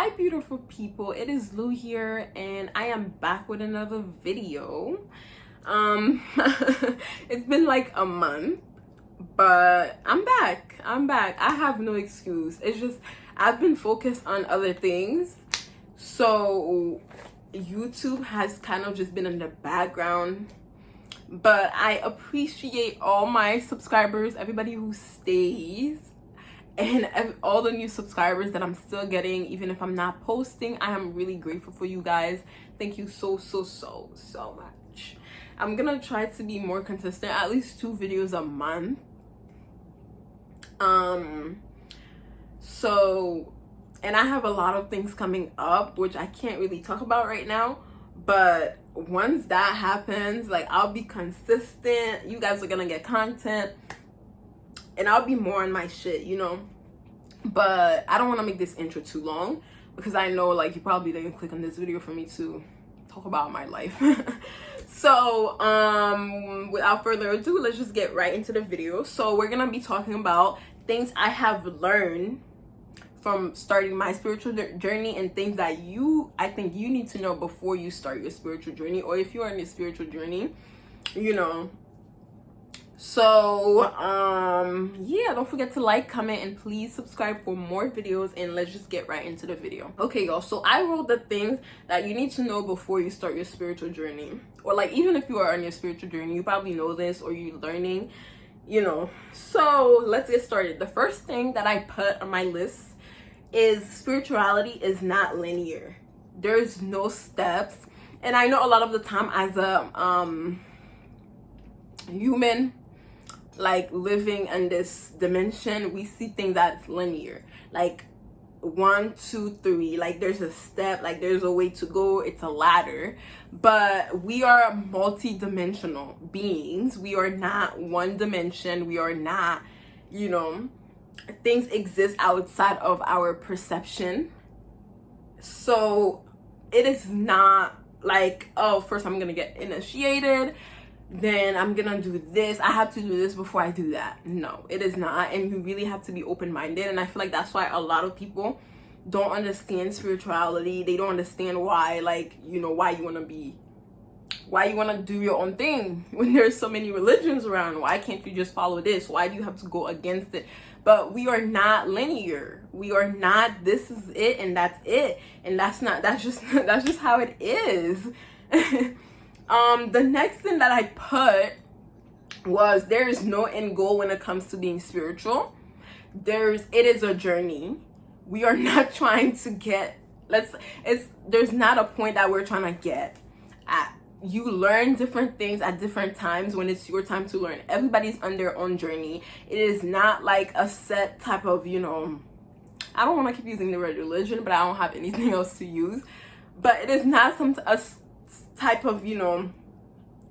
Hi beautiful people, it is Lou here and I am back with another video. It's been like a month, but I'm back. I have no excuse. It's just I've been focused on other things, so YouTube has kind of just been in the background. But I appreciate all my subscribers, everybody who stays, and all the new subscribers that I'm still getting. Even if I'm not posting, I am really grateful for you guys. Thank you so much. I'm gonna try to be more consistent, at least 2 videos a month. And I have a lot of things coming up which I can't really talk about right now, but once that happens, like, I'll be consistent. You guys are gonna get content and I'll be more on my shit, you know. But I don't want to make this intro too long because I know, like, you probably didn't click on this video for me to talk about my life. So without further ado, let's just get right into the video. So we're gonna be talking about things I have learned from starting my spiritual journey, and things that I think you need to know before you start your spiritual journey, or if you are in your spiritual journey, you know. So yeah, don't forget to like, comment, and please subscribe for more videos, and let's just get right into the video. Okay y'all, so I wrote the things that you need to know before you start your spiritual journey, or like even if you are on your spiritual journey, you probably know this or you're learning, you know. So let's get started. The first thing that I put on my list is spirituality is not linear. There's no steps. And I know a lot of the time as a human, like, living in this dimension, we see things that's linear, like 1 2 3, like there's a step, like there's a way to go, it's a ladder. But we are multi-dimensional beings. We are not one dimension. We are not, you know, things exist outside of our perception. So it is not like, oh, first I'm gonna get initiated, then I'm gonna do this, I have to do this before I do that. No, it is not. And you really have to be open-minded. And I feel like that's why a lot of people don't understand spirituality. They don't understand why, like, you know, why you want to do your own thing when there's so many religions around. Why can't you just follow this? Why do you have to go against it? But we are not linear. We are not, this is it and that's it, and that's just that's just how it is. The next thing that I put was, there is no end goal when it comes to being spiritual. It is a journey. We are not trying to get, there's not a point that we're trying to get at. You learn different things at different times when it's your time to learn. Everybody's on their own journey. It is not like a set type of, you know, I don't want to keep using the word religion, but I don't have anything else to use. But it is not a type of, you know,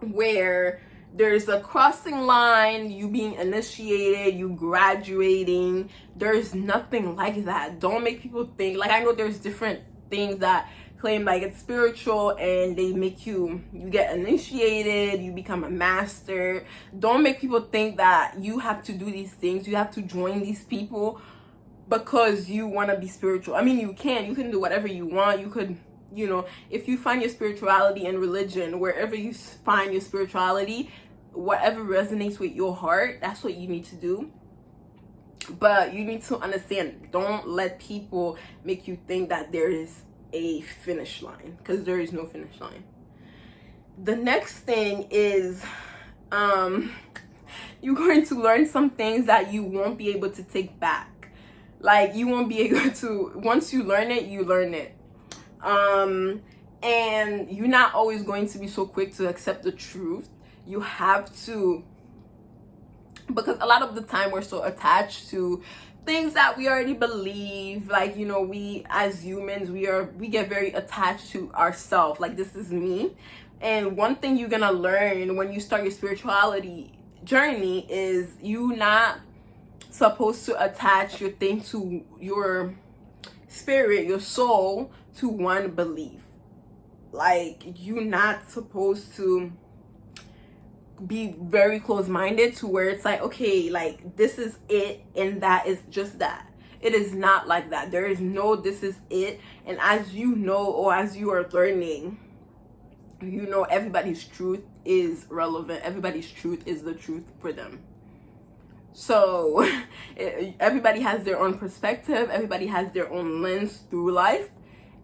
where there's a crossing line, you being initiated, you graduating. There's nothing like that. Don't make people think, like, I know there's different things that claim like it's spiritual and they make you get initiated, you become a master. Don't make people think that you have to do these things, you have to join these people because you want to be spiritual. I mean, you can do whatever you want. You could, you know, if you find your spirituality in religion, wherever you find your spirituality, whatever resonates with your heart, that's what you need to do. But you need to understand, don't let people make you think that there is a finish line, because there is no finish line. The next thing is you're going to learn some things that you won't be able to take back. Like, you won't be able to, once you learn it, you learn it. And you're not always going to be so quick to accept the truth. You have to, because a lot of the time we're so attached to things that we already believe. Like, you know, we as humans, we get very attached to ourselves, like, this is me. And one thing you're gonna learn when you start your spirituality journey is you not supposed to attach your thing to your spirit, your soul, to one belief. Like, you're not supposed to be very close-minded to where it's like, okay, like, this is it and that is just that. It is not like that. There is no this is it. And as you know, or as you are learning, you know, everybody's truth is relevant. Everybody's truth is the truth for them. So everybody has their own perspective. Everybody has their own lens through life,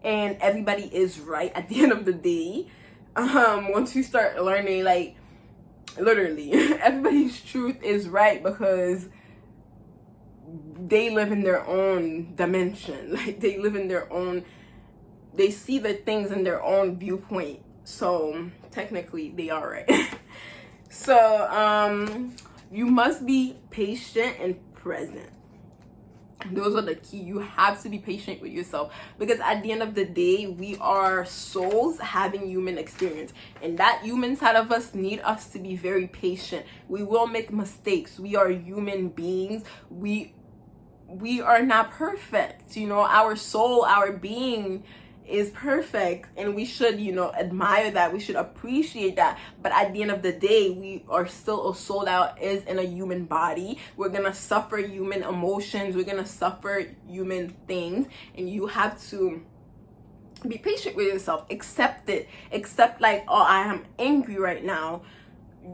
and everybody is right at the end of the day. Once you start learning, like, literally everybody's truth is right because they live in their own dimension. Like, they live in their own, they see the things in their own viewpoint. So technically they are right. So you must be patient and present. Those are the key. You have to be patient with yourself, because at the end of the day, we are souls having human experience, and that human side of us need us to be very patient. We will make mistakes. We are human beings. We are not perfect. You know, our soul, our being is perfect, and we should, you know, admire that. We should appreciate that. But at the end of the day, we are still a soul that is in a human body. We're gonna suffer human emotions. We're gonna suffer human things, and you have to be patient with yourself. Accept it. Accept, like, oh, I am angry right now.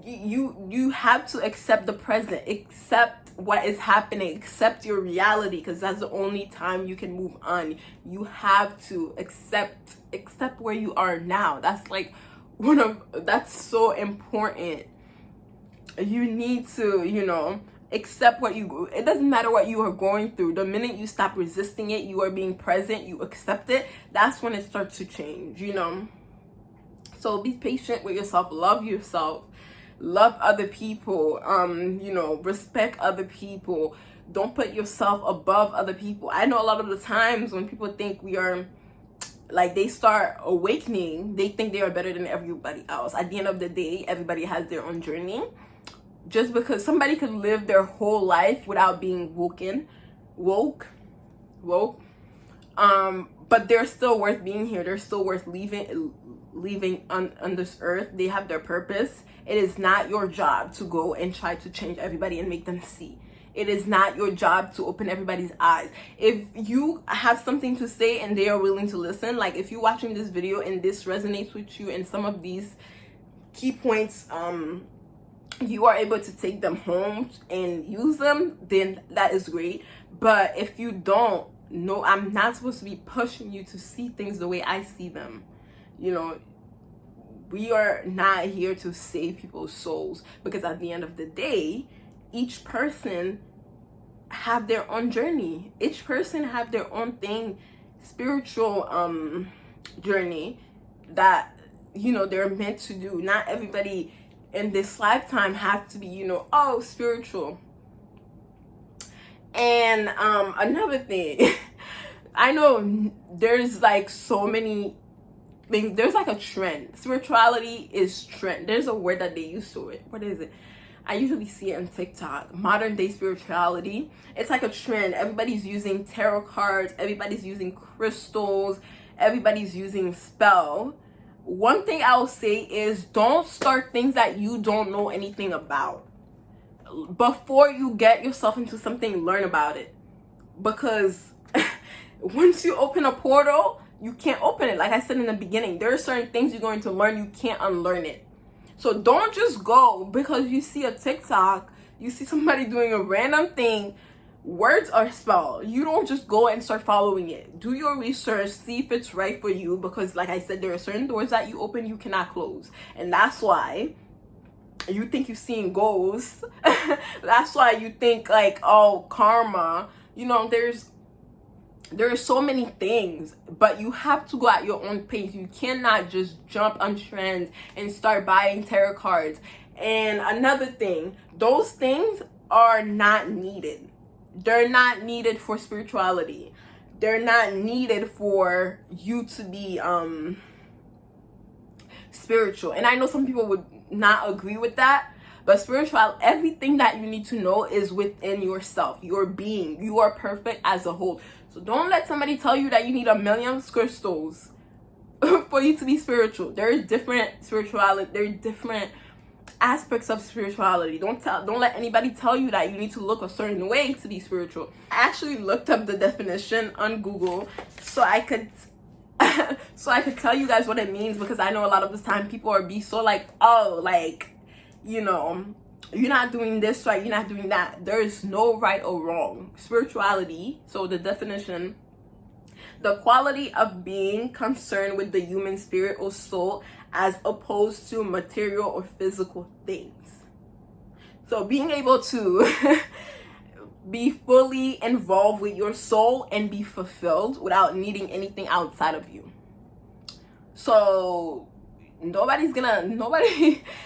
You have to accept the present. Accept what is happening. Accept your reality, because that's the only time you can move on. You have to accept where you are now. That's like that's so important. You need to, you know, accept it doesn't matter what you are going through. The minute you stop resisting it, you are being present, you accept it, that's when it starts to change, you know. So be patient with yourself, love yourself, love other people, you know, respect other people. Don't put yourself above other people. I know a lot of the times when people think we are, like, they start awakening, they think they are better than everybody else. At the end of the day, everybody has their own journey. Just because somebody could live their whole life without being woke, but they're still worth being here. They're still worth leaving on this earth. They have their purpose. It is not your job to go and try to change everybody and make them see. It is not your job to open everybody's eyes. If you have something to say and they are willing to listen, like if you're watching this video and this resonates with you and some of these key points, you are able to take them home and use them, then that is great. But if you don't, no, I'm not supposed to be pushing you to see things the way I see them. You know, we are not here to save people's souls, because at the end of the day, each person have their own journey. Each person have their own thing, spiritual journey that, you know, they're meant to do. Not everybody in this lifetime have to be, you know, oh, spiritual. And another thing, I know there's like so many things. There's like a trend. Spirituality is trend. There's a word that they use to it. What is it? I usually see it on TikTok. Modern day spirituality. It's like a trend. Everybody's using tarot cards. Everybody's using crystals. Everybody's using spell. One thing I'll say is, don't start things that you don't know anything about. Before you get yourself into something, learn about it. Because once you open a portal, you can't open it. Like I said in the beginning, there are certain things you're going to learn. You can't unlearn it. So don't just go because you see a TikTok, you see somebody doing a random thing, words are spelled. You don't just go and start following it. Do your research, see if it's right for you, because like I said, there are certain doors that you open you cannot close. And that's why you think you're seeing ghosts. That's why you think like, oh, karma. You know, there are so many things, but you have to go at your own pace. You cannot just jump on trends and start buying tarot cards. And another thing, those things are not needed. They're not needed for spirituality. They're not needed for you to be spiritual. And I know some people would not agree with that, but spiritual, everything that you need to know is within yourself, your being. You are perfect as a whole. So don't let somebody tell you that you need 1,000,000 crystals for you to be spiritual. There is different spirituality. There are different aspects of spirituality. Don't let anybody tell you that you need to look a certain way to be spiritual. I actually looked up the definition on Google so I could tell you guys what it means, because I know a lot of the time people are be so like, oh, like, you know, you're not doing this right, you're not doing that. There is no right or wrong. Spirituality, so the definition: the quality of being concerned with the human spirit or soul as opposed to material or physical things. So being able to be fully involved with your soul and be fulfilled without needing anything outside of you. So nobody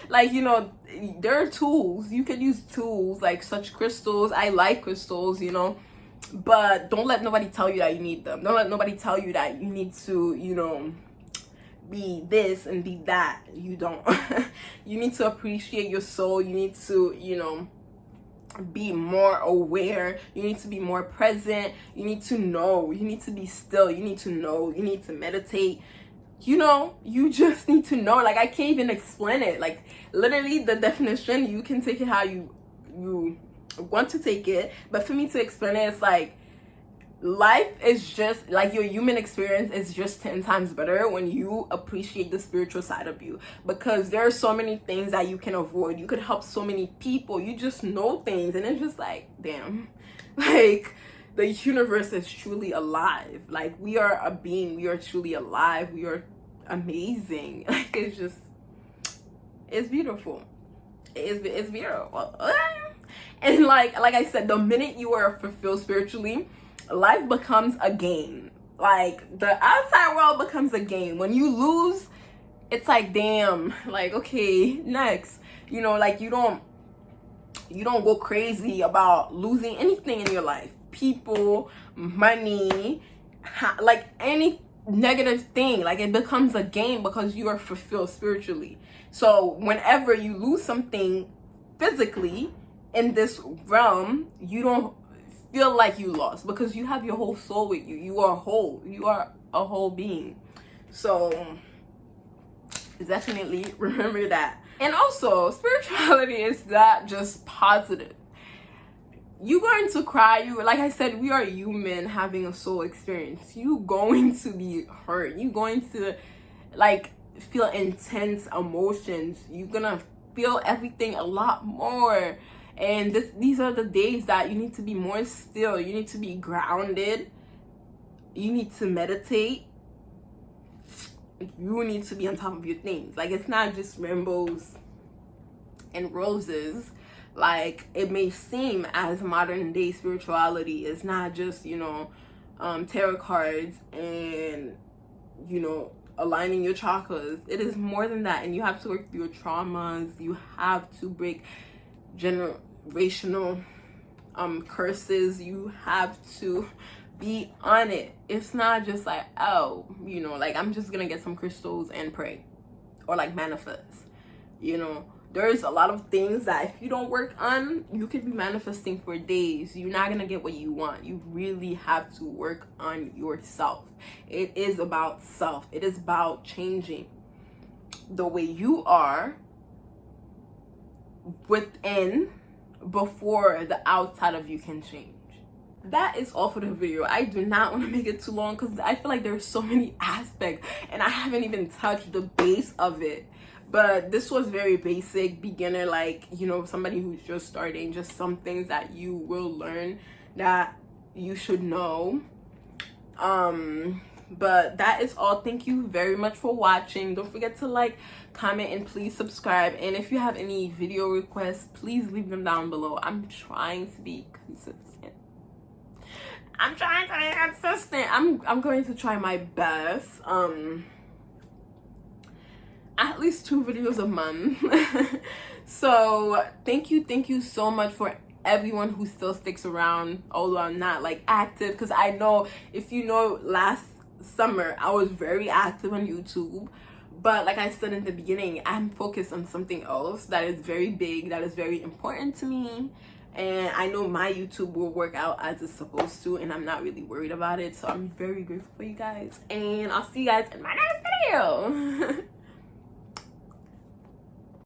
like, you know, there are tools. You can use tools like such crystals. I like crystals, you know, but don't let nobody tell you that you need them. Don't let nobody tell you that you need to, you know, be this and be that. You don't. You need to appreciate your soul. You need to, you know, be more aware. You need to be more present. You need to know. You need to be still. You need to know. You need to meditate. You know, you just need to know. Like, I can't even explain it. Like, literally the definition, you can take it how you want to take it, but for me to explain it, it's like, life is just like, your human experience is just 10 times better when you appreciate the spiritual side of you, because there are so many things that you can avoid. You could help so many people. You just know things, and it's just like, damn, like, the universe is truly alive. Like, we are a being. We are truly alive. We are amazing. Like, it's just, it's beautiful. It's beautiful. And like I said, the minute you are fulfilled spiritually, life becomes a game. Like, the outside world becomes a game. When you lose, it's like, damn, like, okay, next. You know, like, you don't go crazy about losing anything in your life. People, money, like any negative thing. Like, it becomes a game because you are fulfilled spiritually. So whenever you lose something physically in this realm, you don't feel like you lost, because you have your whole soul with you. You are whole. You are a whole being. So definitely remember that. And also, spirituality is not just positive. You're going to cry. You, like I said, we are human having a soul experience. You going to be hurt. You going to, like, feel intense emotions. You're gonna feel everything a lot more. And these are the days that you need to be more still. You need to be grounded. You need to meditate. You need to be on top of your things. Like, it's not just rainbows and roses. Like, it may seem as modern day spirituality is not just, you know, tarot cards and, you know, aligning your chakras. It is more than that. And you have to work through your traumas. You have to break generational curses. You have to be on it. It's not just like, oh, you know, like, I'm just gonna get some crystals and pray, or like manifest. You know, there's a lot of things that if you don't work on, you could be manifesting for days. You're not gonna get what you want. You really have to work on yourself. It is about self. It is about changing the way you are within before the outside of you can change. That is all for the video. I do not want to make it too long because I feel like there's so many aspects and I haven't even touched the base of it. But this was very basic, beginner, like, you know, somebody who's just starting, just some things that you will learn that you should know. But that is all. Thank you very much for watching. Don't forget to like, comment, and please subscribe. And if you have any video requests, please leave them down below. I'm trying to be consistent. I'm going to try my best. At least 2 videos a month. So thank you so much for everyone who still sticks around, although I'm not like active, because I know, if you know, last summer I was very active on YouTube, but like I said in the beginning, I'm focused on something else that is very big, that is very important to me, and I know my YouTube will work out as it's supposed to, and I'm not really worried about it. So I'm very grateful for you guys, and I'll see you guys in my next video.